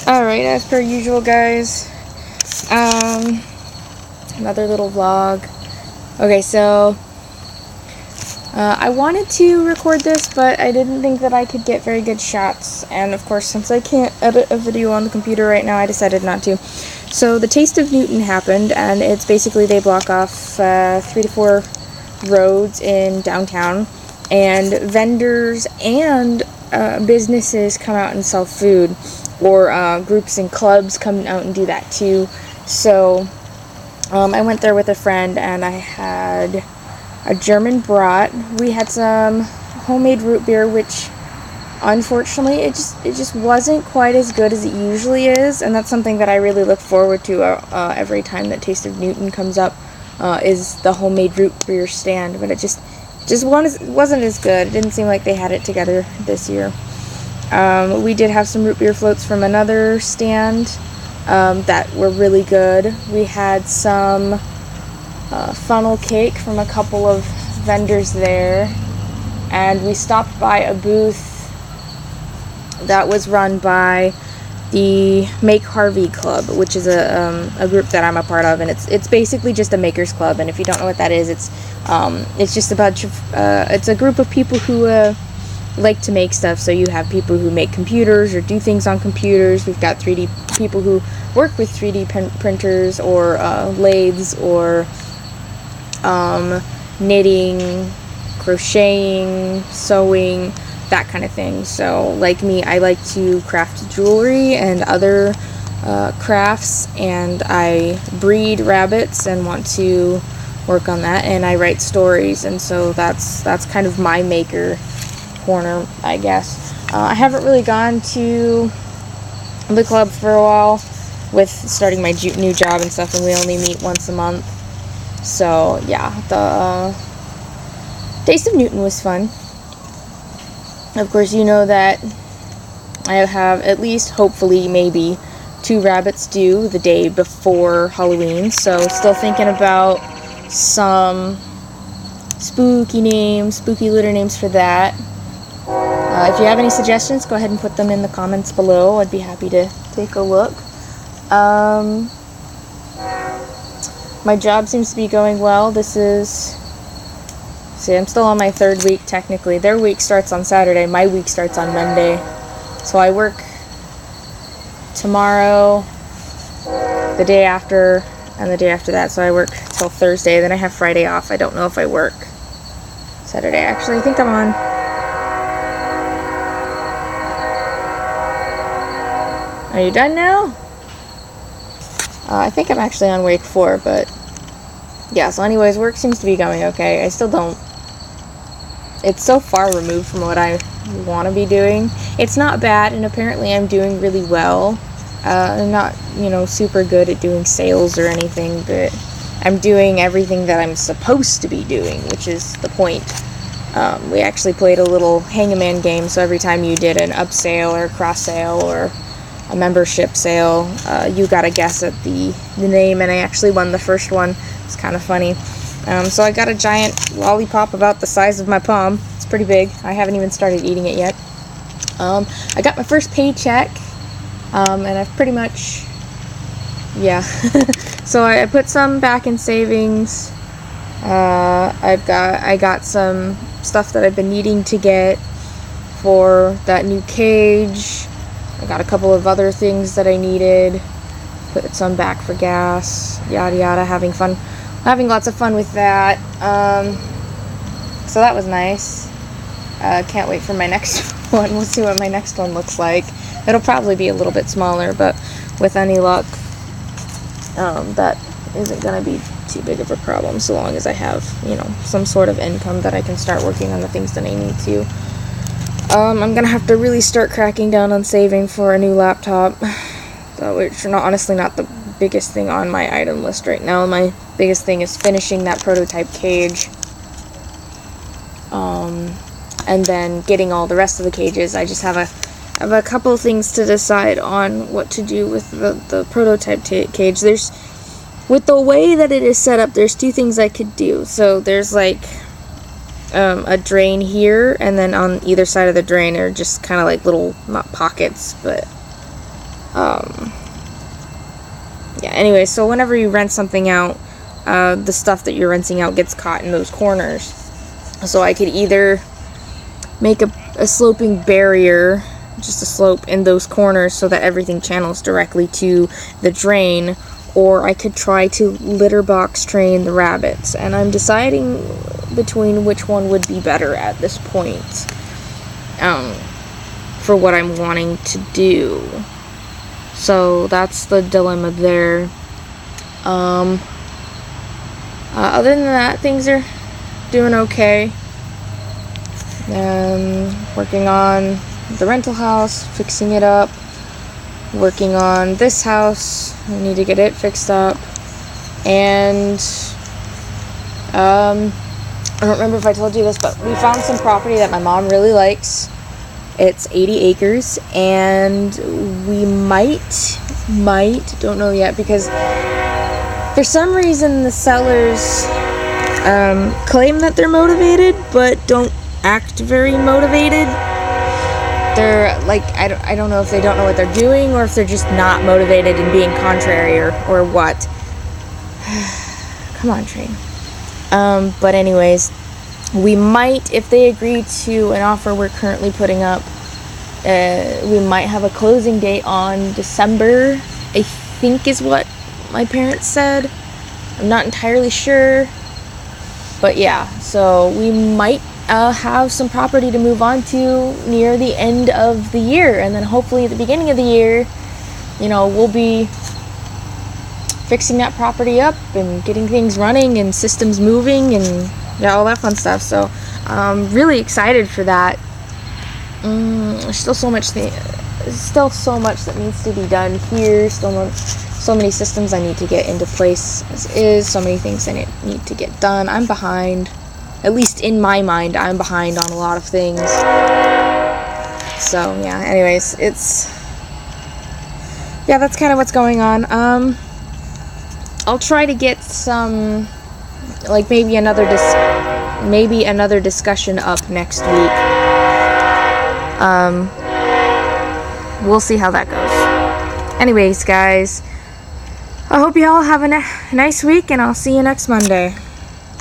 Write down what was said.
Alright, as per usual, guys, another little vlog. Okay, so, I wanted to record this, but I didn't think that I could get very good shots, and of course, since I can't edit a video on the computer right now, I decided not to. So, the Taste of Newton happened, and it's basically they block off 3 to 4 roads in downtown, and vendors and businesses come out and sell food, or groups and clubs come out and do that too. So I went there with a friend, and I had a German brat. We had some homemade root beer, which unfortunately it just wasn't quite as good as it usually is, and that's something that I really look forward to every time that Taste of Newton comes up, is the homemade root beer stand. But it just wasn't as good. It didn't seem like they had it together this year. We did have some root beer floats from another stand that were really good. We had some funnel cake from a couple of vendors there, and we stopped by a booth that was run by the Make Harvey Club, which is a group that I'm a part of, and it's basically just a makers club. And if you don't know what that is, it's just a bunch of it's a group of people who like to make stuff. So you have people who make computers or do things on computers. We've got 3D people who work with 3D printers or lathes, or knitting, crocheting, sewing, that kind of thing. So like me, I like to craft jewelry and other crafts, and I breed rabbits and want to work on that, and I write stories, and so that's kind of my maker corner, I guess. I haven't really gone to the club for a while with starting my new job and stuff, and we only meet once a month. So yeah, the Taste of Newton was fun. Of course, you know that I have at least, hopefully, maybe 2 rabbits due the day before Halloween, so still thinking about some spooky litter names for that. If you have any suggestions, go ahead and put them in the comments below. I'd be happy to take a look. My job seems to be going well. See, I'm still on my 3rd week, technically. Their week starts on Saturday. My week starts on Monday. So I work tomorrow, the day after, and the day after that. So I work till Thursday. Then I have Friday off. I don't know if I work Saturday. Actually, I think I'm on... Are you done now? I think I'm actually on week 4, but... yeah, so anyways, work seems to be going okay. I still don't... It's so far removed from what I want to be doing. It's not bad, and apparently I'm doing really well. I'm not, super good at doing sales or anything, but I'm doing everything that I'm supposed to be doing, which is the point. We actually played a little hang-a-man game, so every time you did an up sale or cross sale or a membership sale, you got a guess at the name, and I actually won the first one. It's kind of funny. So I got a giant lollipop about the size of my palm. It's pretty big. I haven't even started eating it yet. I got my first paycheck, and I've pretty much, yeah. So I put some back in savings. I got some stuff that I've been needing to get for that new cage. I got a couple of other things that I needed. Put some back for gas. Yada yada. Having lots of fun with that. So that was nice. Can't wait for my next one. We'll see what my next one looks like. It'll probably be a little bit smaller, but with any luck, that isn't going to be too big of a problem, so long as I have, some sort of income that I can start working on the things that I need to. I'm going to have to really start cracking down on saving for a new laptop, which are honestly not the biggest thing on my item list right now. My biggest thing is finishing that prototype cage, and then getting all the rest of the cages. I just have a couple of things to decide on what to do with the prototype cage. With the way that it is set up, there's 2 things I could do. So there's like a drain here, and then on either side of the drain are just kind of like little, not pockets, but Yeah, anyway, so whenever you rent something out, the stuff that you're renting out gets caught in those corners. So I could either make a sloping barrier, just a slope in those corners so that everything channels directly to the drain, or I could try to litter box train the rabbits, and I'm deciding between which one would be better at this point, for what I'm wanting to do. So that's the dilemma there. Other than that, things are doing okay. Working on the rental house, fixing it up. Working on this house, I need to get it fixed up. And I don't remember if I told you this, but we found some property that my mom really likes. It's 80 acres, and we don't know yet, because for some reason the sellers claim that they're motivated but don't act very motivated. They're like, I don't know if they don't know what they're doing, or if they're just not motivated and being contrary, or what. Come on, train. But anyways, we might, if they agree to an offer we're currently putting up, we might have a closing date on December, I think is what my parents said. I'm not entirely sure. But yeah, so we might have some property to move on to near the end of the year, and then hopefully at the beginning of the year, we'll be fixing that property up and getting things running and systems moving and all that fun stuff. So I'm really excited for that. There's still so much that needs to be done here. So many systems I need to get into place as is. So many things I need to get done. I'm behind. At least in my mind, I'm behind on a lot of things. So, yeah, anyways, that's kind of what's going on. I'll try to get some, like, maybe another discussion up next week. We'll see how that goes. Anyways, guys, I hope you all have a nice week, and I'll see you next Monday.